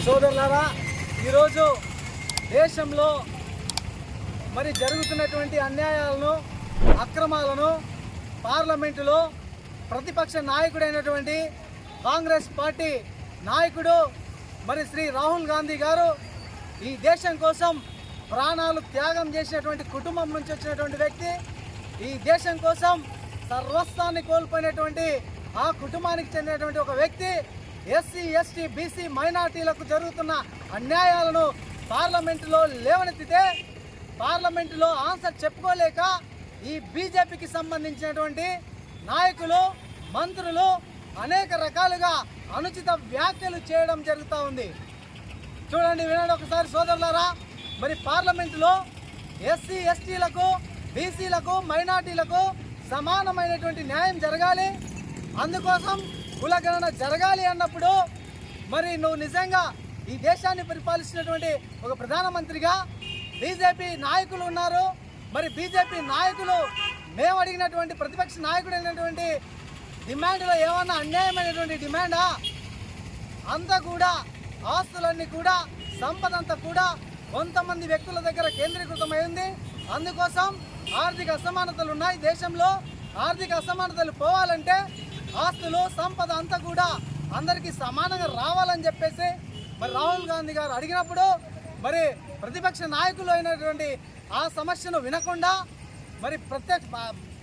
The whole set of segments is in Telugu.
సోదరులారా, ఈరోజు దేశంలో మరి జరుగుతున్నటువంటి అన్యాయాలను, అక్రమాలను పార్లమెంటులో ప్రతిపక్ష నాయకుడైనటువంటి కాంగ్రెస్ పార్టీ నాయకుడు మరి శ్రీ రాహుల్ గాంధీ గారు ఈ దేశం కోసం ప్రాణాలు త్యాగం చేసినటువంటి కుటుంబం నుంచి వచ్చినటువంటి వ్యక్తి, ఈ దేశం కోసం సర్వస్వాన్ని కోల్పోయినటువంటి ఆ కుటుంబానికి చెందినటువంటి ఒక వ్యక్తి ఎస్సీ, ఎస్టీ, బీసీ మైనార్టీలకు జరుగుతున్న అన్యాయాలను పార్లమెంటులో లేవనెత్తితే పార్లమెంటులో ఆన్సర్ చెప్పుకోలేక ఈ బీజేపీకి సంబంధించినటువంటి నాయకులు, మంత్రులు అనేక రకాలుగా అనుచిత వ్యాఖ్యలు చేయడం జరుగుతూ ఉంది. చూడండి, వినండి ఒకసారి సోదరులారా. మరి పార్లమెంటులో ఎస్సీ, ఎస్టీలకు, బీసీలకు, మైనార్టీలకు సమానమైనటువంటి న్యాయం జరగాలి, అందుకోసం కులగణన జరగాలి అన్నప్పుడు మరి నువ్వు నిజంగా ఈ దేశాన్ని పరిపాలిస్తున్నటువంటి ఒక ప్రధానమంత్రిగా బీజేపీ నాయకులు ఉన్నారు. మరి బీజేపీ నాయకులు మేము అడిగినటువంటి ప్రతిపక్ష నాయకుడైనటువంటి డిమాండ్లో ఏమన్నా అన్యాయమైనటువంటి డిమాండా? అంతా కూడా ఆస్తులన్నీ కూడా, సంపద అంతా కూడా కొంతమంది వ్యక్తుల దగ్గర కేంద్రీకృతమైంది. అందుకోసం ఆర్థిక అసమానతలు ఉన్నాయి దేశంలో. ఆర్థిక అసమానతలు పోవాలంటే ఆస్తులు, సంపద అంతా కూడా అందరికీ సమానంగా రావాలని చెప్పేసి మరి రాహుల్ గాంధీ గారు అడిగినప్పుడు మరి ప్రతిపక్ష నాయకులు అయినటువంటి ఆ సమస్యను వినకుండా మరి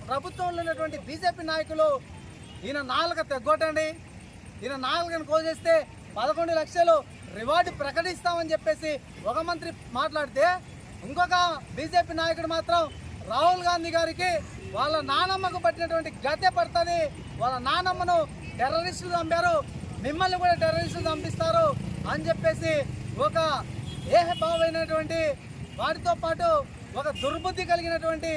ప్రభుత్వంలో ఉన్నటువంటి బీజేపీ నాయకులు ఈయన నాలుక తెగ్గొట్టండి, ఈయన నాలుకను కోసేస్తే 11 లక్షలు రివార్డు ప్రకటిస్తామని చెప్పేసి ఒక మంత్రి మాట్లాడితే, ఇంకొక బీజేపీ నాయకుడు మాత్రం రాహుల్ గాంధీ గారికి వాళ్ళ నానమ్మకు పట్టినటువంటి గతే పడుతుంది, వాళ్ళ నానమ్మను టెర్రరిస్టులు చంపారు, మిమ్మల్ని కూడా టెర్రరిస్టులు చంపిస్తారు అని చెప్పేసి ఒక ఏహభావమైనటువంటి వాటితో పాటు ఒక దుర్బుద్ధి కలిగినటువంటి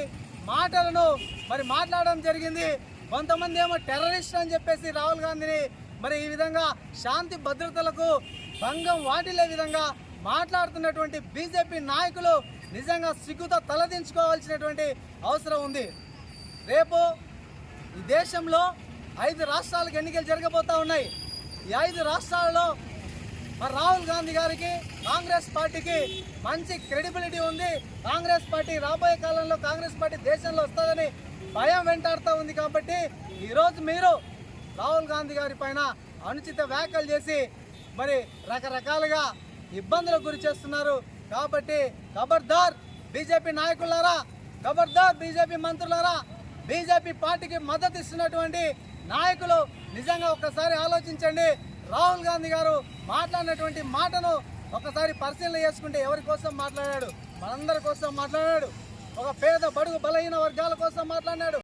మాటలను మరి మాట్లాడడం జరిగింది. కొంతమంది ఏమో టెర్రరిస్ట్ అని చెప్పేసి రాహుల్ గాంధీని మరి ఈ విధంగా శాంతి భద్రతలకు భంగం వాటిల్లే విధంగా మాట్లాడుతున్నటువంటి బీజేపీ నాయకులు నిజంగా సిగ్గుతో తలదించుకోవాల్సినటువంటి అవసరం ఉంది. రేపు ఈ దేశంలో 5 రాష్ట్రాలకు ఎన్నికలు జరగబోతూ ఉన్నాయి. ఈ 5 రాష్ట్రాలలో మరి రాహుల్ గాంధీ గారికి, కాంగ్రెస్ పార్టీకి మంచి క్రెడిబిలిటీ ఉంది. కాంగ్రెస్ పార్టీ రాబోయే కాలంలో కాంగ్రెస్ పార్టీ దేశంలో వస్తుందని భయం వెంటాడుతూ ఉంది. కాబట్టి ఈరోజు మీరు రాహుల్ గాంధీ గారి పైన అనుచిత వ్యాఖ్యలు చేసి మరి రకరకాలుగా ఇబ్బందులకు గురి చేస్తున్నారు. కాబట్టి ఖబర్దార్ బీజేపీ నాయకులారా, ఖబర్దార్ బీజేపీ మంత్రులారా, బీజేపీ పార్టీకి మద్దతు ఇస్తున్నటువంటి నాయకులు నిజంగా ఒక్కసారి ఆలోచించండి. రాహుల్ గాంధీ గారు మాట్లాడినటువంటి మాటను ఒకసారి పరిశీలన చేసుకుంటే ఎవరి కోసం మాట్లాడాడు? మనందరి కోసం మాట్లాడాడు. ఒక పేద, బడుగు, బలహీన వర్గాల కోసం మాట్లాడాడు.